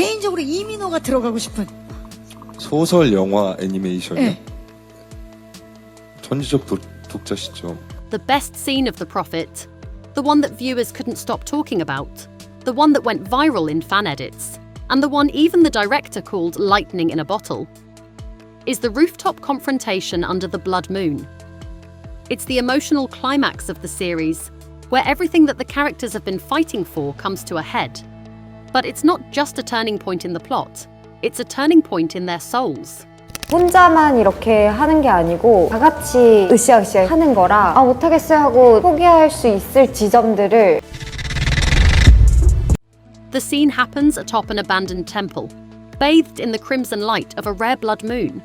개인적으로 이민호가 들어가고 싶은 소설, 영화, 애니메이션이요? 네. 전지적 독자 시점. The best scene of The Prophet, the one that viewers couldn't stop talking about, the one that went viral in fan edits, and the one even the director called lightning in a bottle, is the rooftop confrontation under the blood moon. It's the emotional climax of the series, where everything that the characters have been fighting for comes to a head. But it's not just a turning point in the plot, it's a turning point in their souls. 혼자만 이렇게 하는 게 아니고 다 같이 으쌰으쌰 하는 거라 못하겠어요 하고 포기할 수 있을 지점들을. The scene happens atop an abandoned temple, bathed in the crimson light of a rare blood moon.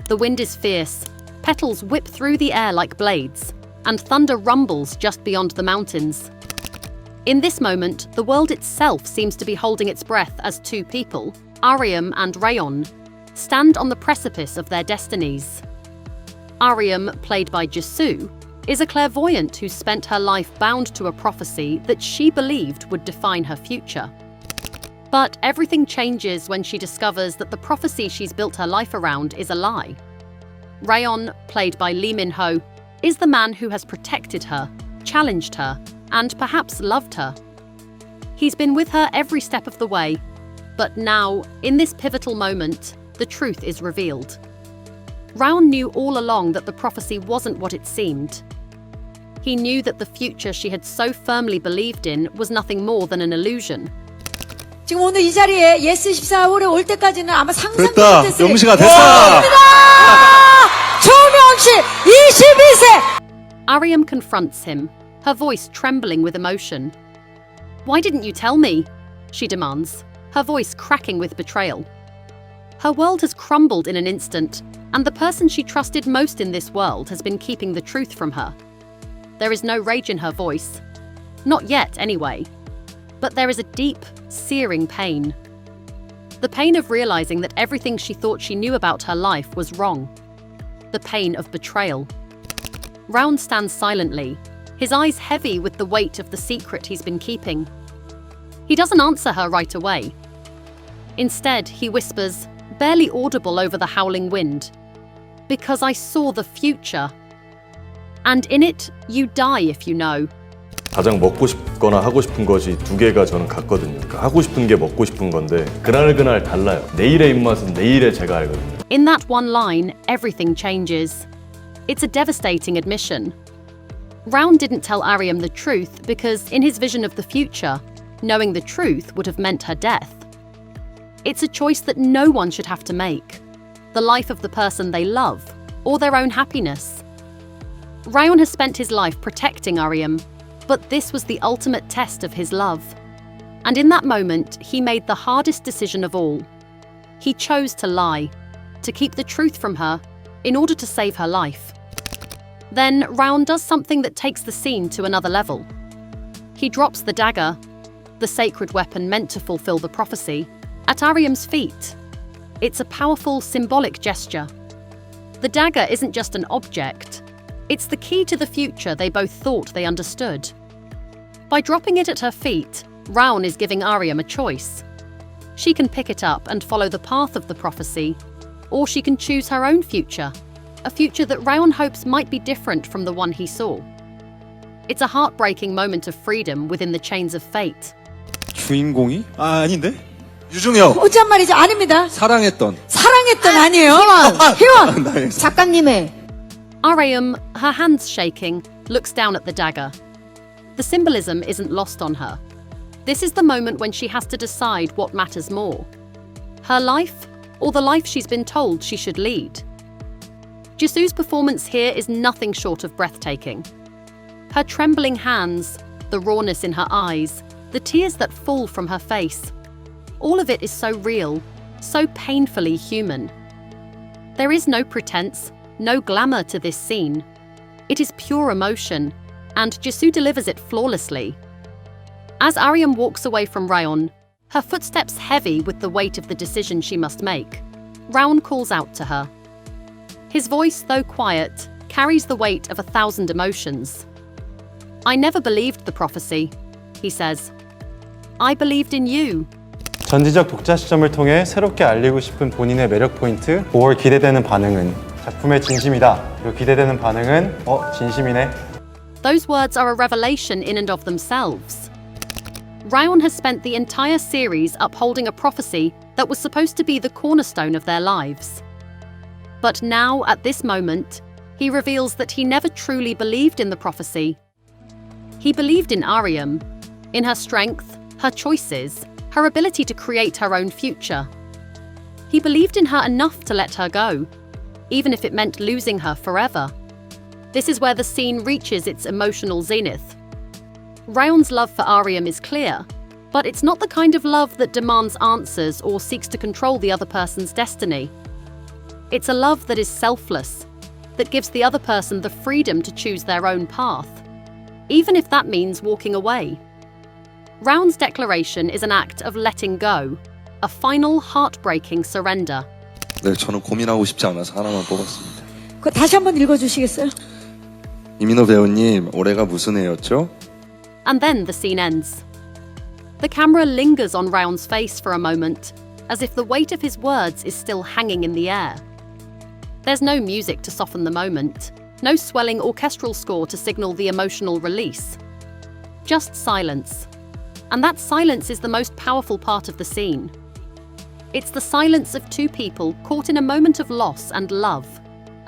The wind is fierce, petals whip through the air like blades, and thunder rumbles just beyond the mountains. In this moment, the world itself seems to be holding its breath as two people, Aryam and Rayon, stand on the precipice of their destinies. Aryam, played by Jisoo, is a clairvoyant who spent her life bound to a prophecy that she believed would define her future. But everything changes when she discovers that the prophecy she's built her life around is a lie. Rayon, played by Lee Min-ho, is the man who has protected her, challenged her, and perhaps loved her. He's been with her every step of the way, but now, in this pivotal moment, the truth is revealed. Rayon knew all along that the prophecy wasn't what it seemed. He knew that the future she had so firmly believed in was nothing more than an illusion. 지금 오늘 이 자리에 예스 14홀에 올 때까지는 아마 상상도 됐다. 못했어요. 영시가 됐어. 조명씨 22세. Aryam confronts him, her voice trembling with emotion. "Why didn't you tell me?" she demands, her voice cracking with betrayal. Her world has crumbled in an instant, and the person she trusted most in this world has been keeping the truth from her. There is no rage in her voice. Not yet, anyway. But there is a deep, searing pain. The pain of realizing that everything she thought she knew about her life was wrong. The pain of betrayal. Rayon stands silently, his eyes heavy with the weight of the secret he's been keeping. He doesn't answer her right away. Instead, he whispers, barely audible over the howling wind, "Because I saw the future. And in it, you die if you know." 가장 먹고 싶거나 하고 싶은 것이 두 개가 저는 같거든요. 그러니까 하고 싶은 게 먹고 싶은 건데 그날 달라요. 내일의 입맛은 내일에 제가 알거든요. In that one line, everything changes. It's a devastating admission. Rayon didn't tell Aryam the truth because in his vision of the future, knowing the truth would have meant her death. It's a choice that no one should have to make. The life of the person they love, or their own happiness. Rayon has spent his life protecting Aryam, but this was the ultimate test of his love. And in that moment, he made the hardest decision of all. He chose to lie, to keep the truth from her, in order to save her life. Then Rayon does something that takes the scene to another level. He drops the dagger, the sacred weapon meant to fulfill the prophecy, at Aryam's feet. It's a powerful, symbolic gesture. The dagger isn't just an object. It's the key to the future they both thought they understood. By dropping it at her feet, Rayon is giving Aryam a choice. She can pick it up and follow the path of the prophecy, or she can choose her own future, a future that Rayon hopes might be different from the one he saw. It's a heartbreaking moment of freedom within the chains of fate. 주인공이? 아닌데? 유중혁. 어쩐 말이죠? 아닙니다. 사랑했던 아니에요. 희원. 나의 작가님의 Aryam, her hands shaking, looks down at the dagger. The symbolism isn't lost on her. This is the moment when she has to decide what matters more. Her life, or the life she's been told she should lead. Jisoo's performance here is nothing short of breathtaking. Her trembling hands, the rawness in her eyes, the tears that fall from her face. All of it is so real, so painfully human. There is no pretense, no glamour to this scene. It is pure emotion, and Jisoo delivers it flawlessly. As Aryam walks away from Rayon, her footsteps heavy with the weight of the decision she must make, Rayon calls out to her. His voice, though quiet, carries the weight of 1,000 emotions. "I never believed the prophecy," he says. "I believed in you." 전지적 독자 시점을 통해 새롭게 알리고 싶은 본인의 매력 포인트 5월 기대되는 반응은 작품의 진심이다. 그리고 기대되는 반응은 진심이네. Those words are a revelation in and of themselves. Ryan has spent the entire series upholding a prophecy that was supposed to be the cornerstone of their lives. But now, at this moment, he reveals that he never truly believed in the prophecy. He believed in Aryam, in her strength, her choices, her ability to create her own future. He believed in her enough to let her go, even if it meant losing her forever. This is where the scene reaches its emotional zenith. Ryan's love for Aryam is clear, but it's not the kind of love that demands answers or seeks to control the other person's destiny. It's a love that is selfless, that gives the other person the freedom to choose their own path, even if that means walking away. Ryan's declaration is an act of letting go, a final heartbreaking surrender. 네, 저는 고민하고 싶지 않아서 하나만 뽑았습니다. 그거 다시 한번 읽어주시겠어요? 이민호 배우님, 올해가 무슨 해였죠? And then the scene ends. The camera lingers on Ryan's face for a moment, as if the weight of his words is still hanging in the air. There's no music to soften the moment, no swelling orchestral score to signal the emotional release. Just silence. And that silence is the most powerful part of the scene. It's the silence of two people caught in a moment of loss and love,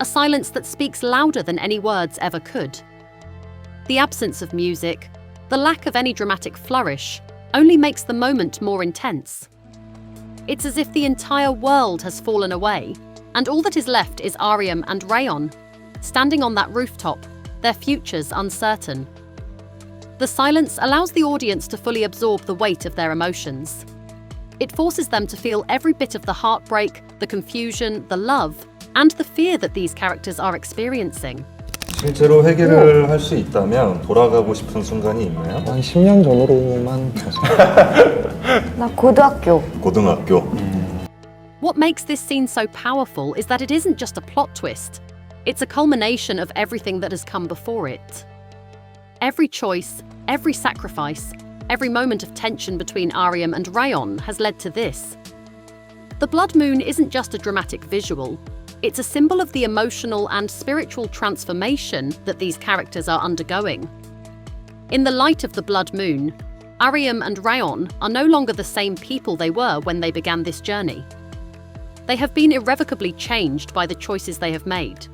a silence that speaks louder than any words ever could. The absence of music, the lack of any dramatic flourish, only makes the moment more intense. It's as if the entire world has fallen away, and all that is left is Aryam and Ryan, standing on that rooftop, their futures uncertain. The silence allows the audience to fully absorb the weight of their emotions. It forces them to feel every bit of the heartbreak, the confusion, the love, and the fear that these characters are experiencing. 실제로 회개를 할 수 있다면 돌아가고 싶은 순간이 있나요? 한 10년 전으로만 가서. 나 고등학교. What makes this scene so powerful is that it isn't just a plot twist. It's a culmination of everything that has come before it. Every choice, every sacrifice, every moment of tension between Aryam and Ryan has led to this. The blood moon isn't just a dramatic visual. It's a symbol of the emotional and spiritual transformation that these characters are undergoing. In the light of the blood moon, Aryam and Ryan are no longer the same people they were when they began this journey. They have been irrevocably changed by the choices they have made.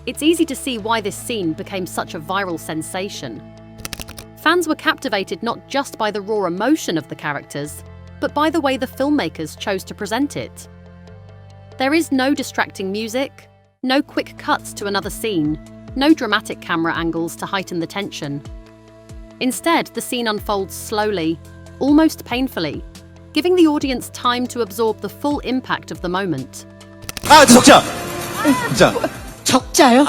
It's easy to see why this scene became such a viral sensation. Fans were captivated not just by the raw emotion of the characters, but by the way the filmmakers chose to present it. There is no distracting music, no quick cuts to another scene, no dramatic camera angles to heighten the tension. Instead, the scene unfolds slowly, almost painfully, giving the audience time to absorb the full impact of the moment. 아, 적자! 적자. 적자요?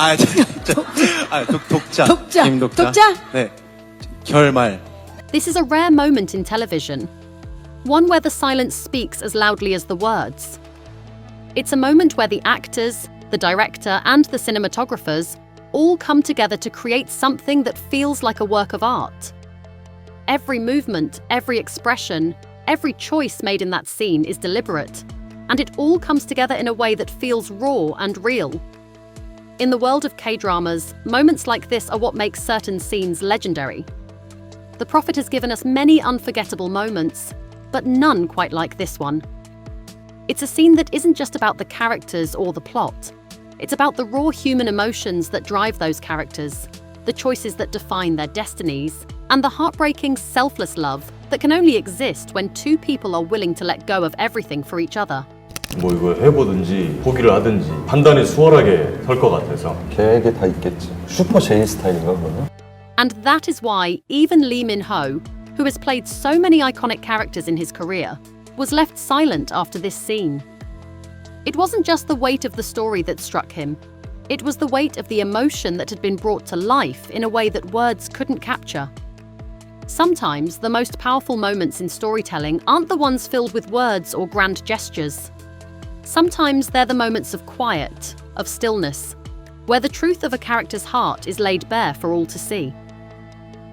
독자. 독자. 김독자. 독자? 네. 결말. This is a rare moment in television, one where the silence speaks as loudly as the words. It's a moment where the actors, the director, and the cinematographers all come together to create something that feels like a work of art. Every movement, every expression, every choice made in that scene is deliberate, and it all comes together in a way that feels raw and real. In the world of K-dramas, moments like this are what makes certain scenes legendary. The Prophet has given us many unforgettable moments, but none quite like this one. It's a scene that isn't just about the characters or the plot. It's about the raw human emotions that drive those characters, the choices that define their destinies, and the heartbreaking, selfless love that can only exist when two people are willing to let go of everything for each other. 뭐 이거 해보든지 포기를 하든지 판단이 수월하게 설 것 같아서. 계획에 다 있겠지. 슈퍼 제이 스타일인가 그러면? And that is why even Lee Min-ho, who has played so many iconic characters in his career, was left silent after this scene. It wasn't just the weight of the story that struck him. It was the weight of the emotion that had been brought to life in a way that words couldn't capture. Sometimes the most powerful moments in storytelling aren't the ones filled with words or grand gestures. Sometimes they're the moments of quiet, of stillness, where the truth of a character's heart is laid bare for all to see.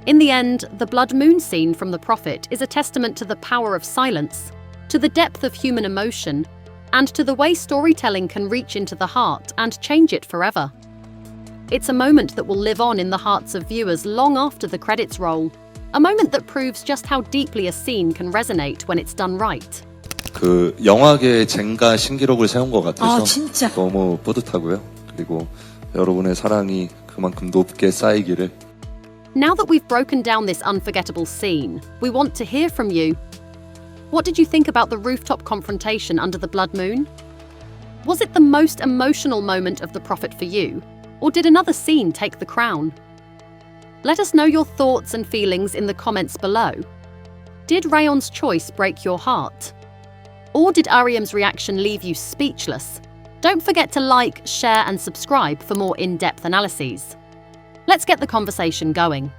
In the end, the blood moon scene from The Prophet is a testament to the power of silence, to the depth of human emotion, and to the way storytelling can reach into the heart and change it forever. It's a moment that will live on in the hearts of viewers long after the credits roll, a moment that proves just how deeply a scene can resonate when it's done right. 그 영화계의 젠가 신기록을 세운 것 같아서 진짜. 너무 뿌듯하고요. 그리고 여러분의 사랑이 그만큼 높게 쌓이기를. Now that we've broken down this unforgettable scene, we want to hear from you. What did you think about the rooftop confrontation under the blood moon? Was it the most emotional moment of The Prophet for you, or did another scene take the crown? Let us know your thoughts and feelings in the comments below. Did Rayon's choice break your heart? Or did Aryam's reaction leave you speechless? Don't forget to like, share and subscribe for more in-depth analyses. Let's get the conversation going.